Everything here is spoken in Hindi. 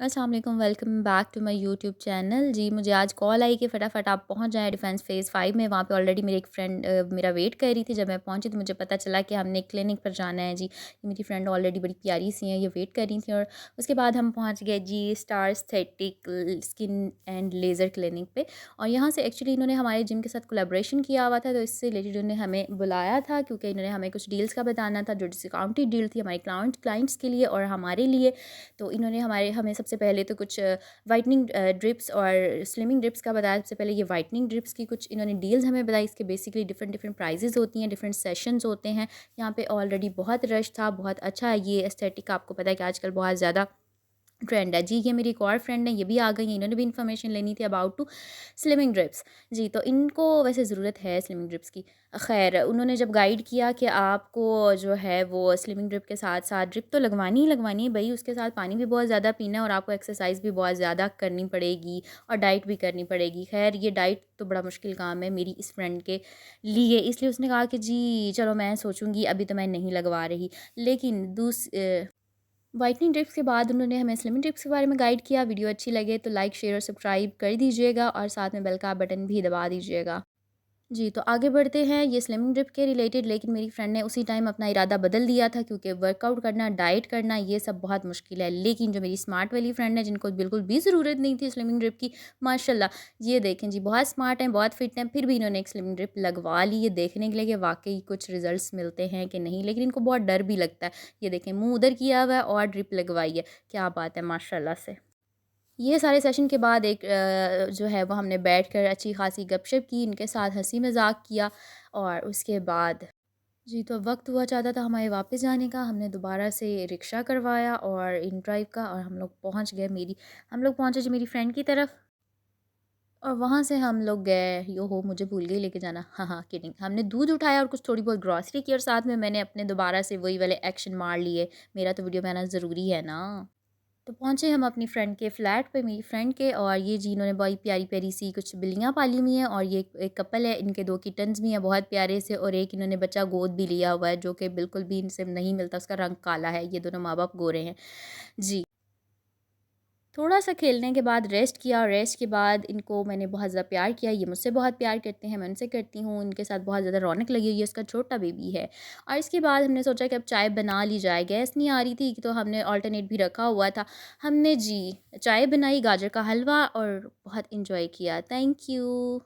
अस्सलाम वालेकुम, welcome back to my YouTube channel. जी, मुझे आज कॉल आई कि फ़टाफ़ट आप पहुंच जाएँ डिफेंस फ़ेज़ 5 में। वहाँ पे ऑलरेडी मेरी एक फ्रेंड मेरा वेट कर रही थी। जब मैं पहुंची तो मुझे पता चला कि हमने क्लिनिक पर जाना है। जी, मेरी फ्रेंड ऑलरेडी बड़ी प्यारी सी हैं, ये वेट कर रही थी। और उसके बाद हम पहुंच गए G star aesthetic skin and laser clinic पे। और यहाँ से एक्चुअली इन्होंने हमारे जिम के साथ कोलैबोरेशन किया हुआ था, तो इससे रिलेटेड उन्होंने हमें बुलाया था क्योंकि इन्होंने हमें कुछ डील्स का बताना था, जो डिस्काउंटेड डील थी हमारे क्लाइंट्स के लिए और हमारे लिए। तो इन्होंने हमें सबसे पहले तो कुछ वाइटनिंग ड्रिप्स और स्लिमिंग ड्रिप्स का बताया। सबसे पहले ये वाइटनिंग ड्रिप्स की कुछ इन्होंने डील्स हमें बताई। इसके बेसिकली डिफरेंट डिफरेंट प्राइजेज़ होती हैं, डिफरेंट सेशंस होते हैं। यहाँ पे ऑलरेडी बहुत रश था, बहुत अच्छा है ये एस्थेटिक। आपको पता है कि आजकल बहुत ज़्यादा ट्रेंड है। जी, ये मेरी एक और फ्रेंड है, ये भी आ गई हैं, इन्होंने भी इन्फॉर्मेशन लेनी थी अबाउट टू स्लिमिंग ड्रिप्स। जी, तो इनको वैसे ज़रूरत है स्लिमिंग ड्रिप्स की। ख़ैर, उन्होंने जब गाइड किया कि आपको जो है वो स्लिमिंग ड्रिप के साथ-साथ ड्रिप तो लगवानी ही लगवानी है भई, उसके साथ पानी भी बहुत ज़्यादा पीना है और आपको एक्सरसाइज़ भी बहुत ज़्यादा करनी पड़ेगी और डाइट भी करनी पड़ेगी। ख़ैर, ये डाइट तो बड़ा मुश्किल काम है मेरी इस फ्रेंड के लिए, इसलिए उसने कहा कि जी चलो मैं सोचूँगी, अभी तो मैं नहीं लगवा रही। लेकिन व्हाइटनिंग टिप्स के बाद उन्होंने हमें स्लिमिंग टिप्स के बारे में गाइड किया। वीडियो अच्छी लगे तो लाइक, शेयर और सब्सक्राइब कर दीजिएगा और साथ में बेल का बटन भी दबा दीजिएगा। जी, तो आगे बढ़ते हैं ये स्लिमिंग ड्रिप के रिलेटेड। लेकिन मेरी फ्रेंड ने उसी टाइम अपना इरादा बदल दिया था क्योंकि वर्कआउट करना, डाइट करना ये सब बहुत मुश्किल है। लेकिन जो मेरी स्मार्ट वाली फ्रेंड है जिनको बिल्कुल भी ज़रूरत नहीं थी स्लिमिंग ड्रिप की, माशाल्लाह ये देखें जी, बहुत स्मार्ट हैं, बहुत फिट हैं, फिर भी इन्होंने एक स्लिमिंग ड्रिप लगवा ली। ये देखने के लिए कि वाक़ई कुछ रिज़ल्ट्स मिलते हैं कि नहीं, लेकिन इनको बहुत डर भी लगता है। ये देखें, मुँह उधर किया हुआ है और ड्रिप लगवाई है। क्या बात है माशाल्लाह से। ये सारे सेशन के बाद एक जो है वो हमने बैठकर अच्छी खासी गपशप की, इनके साथ हँसी मज़ाक किया। और उसके बाद जी, तो वक़्त हुआ चाहता था हमारे वापस जाने का। हमने दोबारा से रिक्शा करवाया और इन ड्राइव का, और हम लोग पहुँचे जी मेरी फ्रेंड की तरफ। और वहाँ से हम लोग गए, यो हो मुझे भूल गई लेके जाना, हाँ, हाँ, किडिंग। हमने दूध उठाया और कुछ थोड़ी बहुत ग्रॉसरी की और साथ में मैंने अपने दोबारा से वही वाले एक्शन मार लिए। मेरा तो वीडियो बनाना ज़रूरी है ना। तो पहुँचे हम अपनी फ्रेंड के फ्लैट पे, मेरी फ्रेंड के। और ये जी इन्होंने बड़ी प्यारी-प्यारी सी कुछ बिल्लियाँ पाली हुई हैं और ये एक कपल है, इनके 2 किटन्स भी हैं बहुत प्यारे से, और एक इन्होंने बच्चा गोद भी लिया हुआ है जो कि बिल्कुल भी इनसे नहीं मिलता, उसका रंग काला है। ये दोनों माँ-बाप गोरे हैं। जी। थोड़ा-सा खेलने के बाद रेस्ट किया, और रेस्ट के बाद इनको मैंने बहुत ज़्यादा प्यार किया। ये मुझसे बहुत प्यार करते हैं, मैं उनसे करती हूँ। इनके साथ बहुत ज़्यादा रौनक लगी हुई है, उसका छोटा बेबी है। और इसके बाद हमने सोचा कि अब चाय बना ली जाए। गैस नहीं आ रही थी तो हमने अल्टरनेट भी रखा हुआ था। हमने जी चाय बनाई, गाजर का हलवा, और बहुत एन्जॉय किया। Thank you.